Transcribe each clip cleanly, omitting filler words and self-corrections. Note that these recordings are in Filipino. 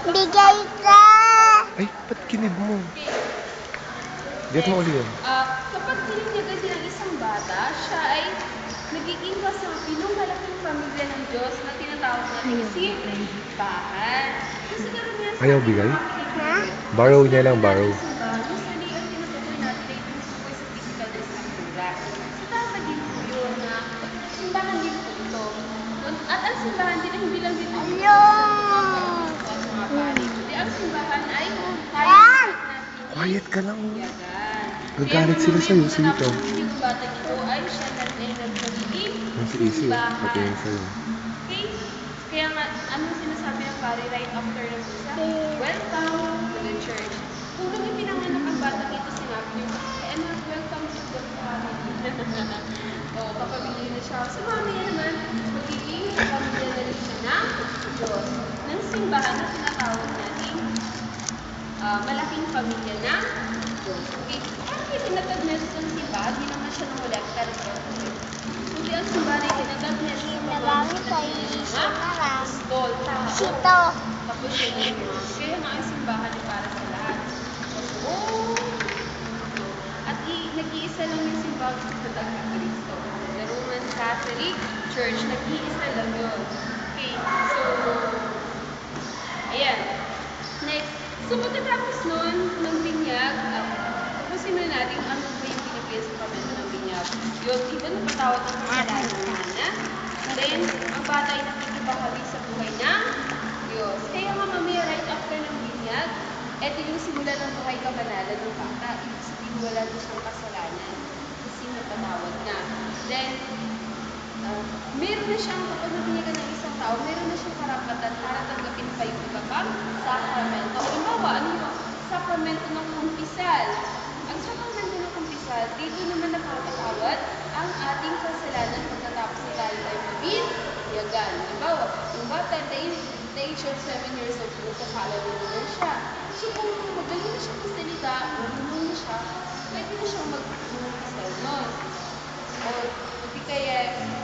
Bigay ka! Ay, ba't kinib mo? Get mo ulit yan. Kapag tinignan ng isang bata, siya ay nagiging kasapi ng malaking pamilya ng Diyos na tinatawag natin simbahan. Kasi karamihan sa Ayaw ating bigay? mga Pilipino, Ha? Borrow niya lang, borrow. simbahan, usually ang tinutukoy natin ay tinutukoy sa physical na struktura. So tama din po yun na simbahan din po ito. At ang simbahan din ay hindi lang dito Ayun! at mga pari. Kundi ang simbahan ay Yan! Quiet ka lang. Yagan. Nagalit sila sa'yo, sino to? Yung bata ito ay siya na ay nagpagiging Ang si Isi, pati yun sa'yo. Okay? Kaya nga, anong sinasabi ng pari right after ng misa? Welcome to the church. Kung nung ipinanganak ang bata ito, sinabi niyo, anak, welcome to the family. O, papabili na siya. So, mamaya naman, magiging pamilya na rin siya ng Diyos. Ng simbahan na tinatawag natin malaking pamilya ng Diyos. Okay? Parang itinatag na sa simbahan, hindi naman siya ng molektar. Kundi ang simbahan ay itinatag na sa Nagamit tayo isa na lang. Stol, tao. Sito. Tapos yun yung kaya nga ang simbahan ay para sa lahat. Oh! At nag-iisa lang yung simbahan sa Tatak ng Kristo. The Roman Catholic Church, nag-iisa lang yun. Okay, so, ayan. Next, so pagkatapos nun, ng binyag, tapusin na natin ano ba yung binigay sa pamilya ng binyag. Yun, ito napatawad ng kasalanan niya. Then, ang bata ay nakikibahagi sa buhay ng Diyos. Kaya nga mamaya right after ng binyag, eto yung simula ng buhay kabanalan ng bata. Ibig sabihin wala na siyang kasalanan. Kasi napatawad na. Then, meron na siyang, kapag nabinyagan ng isang tao, meron na siyang karapatan para tanggapin pa yung iba pang sakramento. Halimbawa, ano yung sakramento ng kumpisal? Ang sakramento ng kumpisal, dito naman nakakatawad ang ating kasalanan pagkatapos na tayo ay mabinyagan. Halimbawa, yung bata, the age of 7 years old, magkakalaman na siya. So kung magaling na siyang masalita, marunong na siya, pwede na siyang mag-kumpisal nun. O hindi kaya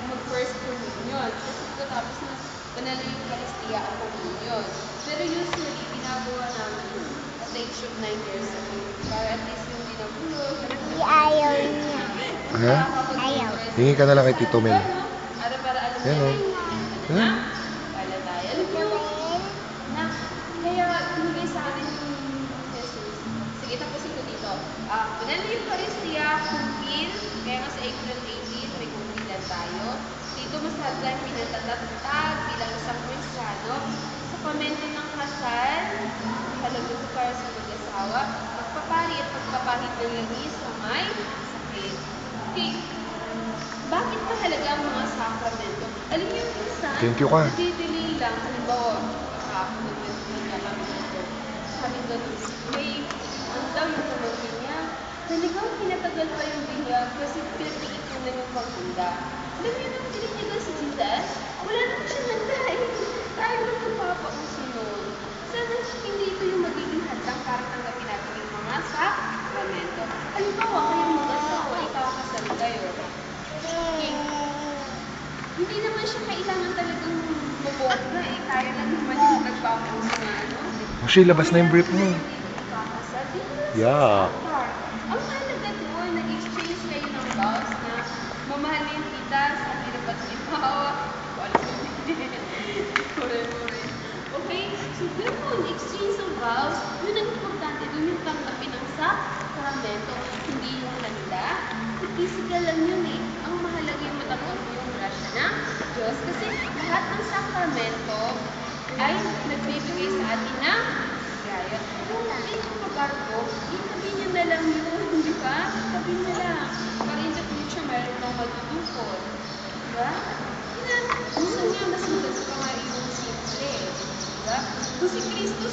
mag-first communion. Kasi pagkatapos na banal na yung Eucharistia ang communion. Pero usually, ginagawa namin at the age of 9 years old. Para at least yung dinabulog. Hindi ayaw niya. Ha? Ayaw. Hingi ka na lang kay Tito Mel. Para alam Yan, niya oh. na. Wala tayo. Alam niyo, na, kaya binigay sa atin yung Jesus. Sige, tapusin ko dito. Banal na yung Eucharistia, kumpil. Kaya nga sa April 18, may kumpilan tayo. Dito masadlan pinatatag bilang isang Kristiyano. Sa pamento ng kasal, halaga ko para sa mag-asawa, magpapari at magpapahid ng langis sa may sakit. Okay. Bakit mahalaga ang mga sakramento? Alam niyo, minsan, Thank you ka. nadidelay lang. Halimbawa, nagwento na lang dito. Sabi ganun, may, ano daw yung pamangkin niya, talagang pinatagal pa yung binyag kasi pinatiit ko na yung paghanda. Alam niyo nang tinitigan si Jesus, wala naman siya nanday. Tayo lang magpapauso nun. Sana hindi ito yung magiging hadlang para tanggapin natin yung mga sakramento. Halimbawa, kayong mag-asawa, ikakasal kayo. Okay. Hindi naman siya kailangan talagang mabogna eh. Kaya lang naman yung nagpapauso na ano. Actually, labas na yung brief mo. Ikakasal. Di mo lang Yeah. sasakar. Ang halaga doon, nag-exchange kayo ng vows na mamahalin kita sa hirap at limawa. Okay? So, ganun, exchange of vows, yun ang importante, doon yung tanggapin ng sakramento, hindi yung handa. Physical lang yun eh. Ang mahalaga yung matanggap mo yung grasya ng Diyos. Kasi lahat ng sakramento ay nagbibigay sa atin ng gaya. Kung hindi nyo mabarko, itabi nyo na lang yun, di ba? Itabi nyo lang. Para in the future, mayroon nang magdudukot. Di ba? Gusto niya, mas maganda pa nga yung simple. Diba? Kung si Kristo,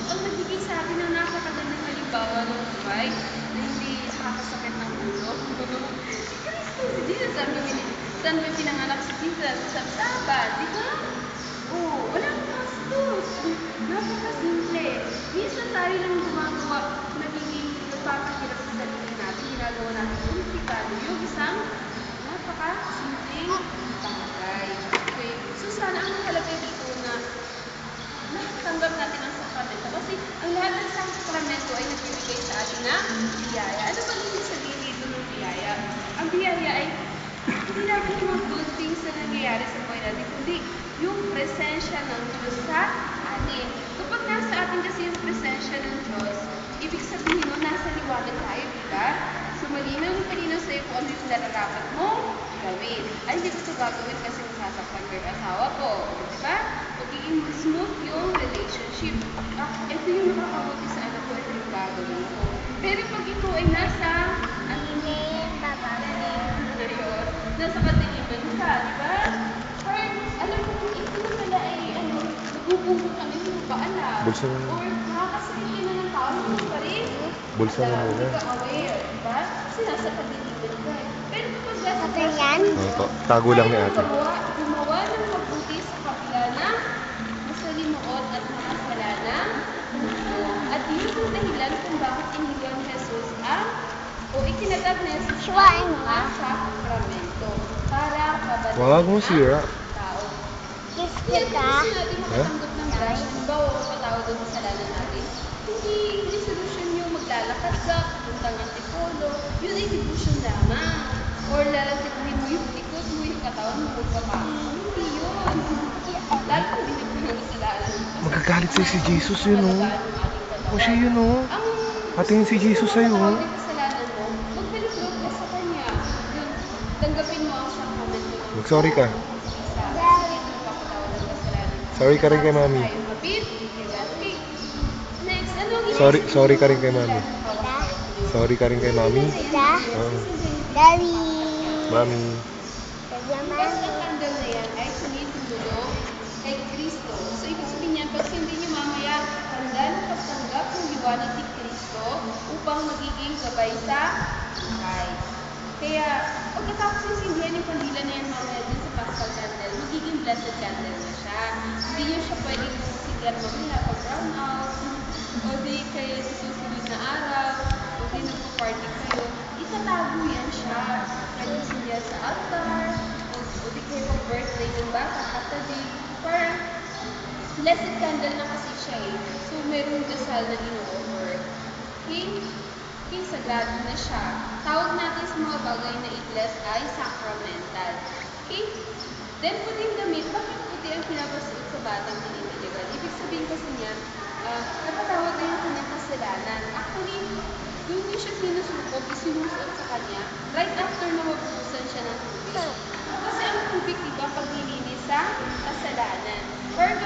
ang nagbigay sa atin ng napakagandang halimbawa ng buhay na hindi nakakasakit ng ulo. Si Kristo, si Jesus, saan ba pinanganak si Jesus? Sa Sabat, di ba? Oo, walang bastos. Napakasimple. Minsan tayo lang gumagawa, nagiging nagpapahirap sa sarili natin, ginagawa natin komplikado. Yung isang napakasimpleng bagay. Okay? So sana ang mahalaga dito na natanggap natin ang natin na biyaya. Ano ba yung sabihin dito ng biyaya? Ang biyaya ay hindi lang yung mga good things na nangyayari sa buhay natin, kundi yung presensya ng Diyos sa atin. Kapag nasa atin kasi yung presensya ng Diyos, ibig sabihin mo, nasa liwanag tayo, di ba? So, malinaw sa'yo kung ano yung nararapat mong gawin. Ay, hindi ko ito gagawin kasi masasaktan ko yung asawa ko. Di ba? Magiging smooth yung relationship. Ito yung nakakabuti sa anak ko, ito yung gagawin ko. Pero pag ikaw ay nasa, nasa katiliman ka, di ba? Or, alam mo, ito na pala ay, nagbubuho kami, hindi mo ba alam? Bulsa na. Or, nakakasakit ka na ng tao, hindi mo pa rin. Bulsa na muna. Hindi ka aware, di ba? Kasi nasa katiliman ka. Pero kapag nasa Ate yan? Tago lang ni ate. Gumawa ng mabuti sa kabila ng masalimuot at makasalanan. At yun ang dahilan kung bakit iniwan ni Jesus o itinatag ni Jesus Suwain ang mo. mga sakramento para Wag pabalikin mo sira. ang tao. Kiss Kaya ka? kung gusto natin makatanggap ng grasya, halimbawa mapatawad ang kasalanan natin, hindi solusyon yung maglalakad ka, pupunta ng antipolo, yun ay devotion lamang. Or lalatipuhin mo yung likod mo, yung katawan mo, magpapako. Hindi yun. Lalo kung hindi ko ng kasalanan. Magagalit sa'yo si Jesus yun, oh. O siya yun, oh. Patingin si Jesus sa'yo, oh. Kung kasalanan mo, magbalik-loob ka sa Kanya. Yun, tanggapin mo ang sacrament mo. Mag-sorry ka. Sorry ka rin kay mami. Next, ano ang Sorry ka rin kay mami. Da? Sorry ka rin kay mami. Da? Oo. Daddy. Mami. Bukas ang candle na yan ay sumitulog kay Kristo. So, ibig sabihin niyan, pag hindi niyo mamaya handa na pagtanggap ng liwanag ni Kristo upang magiging gabay sa buhay. Kaya, pagkatapos yung sindihan yung kandila na yan mamaya din sa Paschal candle, magiging blessed candle na siya. Hindi niyo siya pwedeng sindihan mamaya pag brown out, o di kayo sa susunod na araw, o di nagpo-party kayo. Itatago yan siya. Pwede sindihan sa altar, o di kayo pag-birthday ng bata, katabi. Parang, blessed candle na kasi siya eh. So, merong dasal na ino-offer. Okay? Okay, sagrado na siya. Tawag natin sa mga bagay na i-bless ay sacramental. Okay? Then, puting damit. Bakit puti ang pinapasuot sa batang tinitiligan? Ibig sabihin kasi niya, napatawag na yung kanyang kasalanan. Actually, yung hindi siya sinusuot, isinusuot sa kanya, right after na mabuhusan siya ng tubig. Kasi ang tubig, diba, paglilinis sa kasalanan. Pero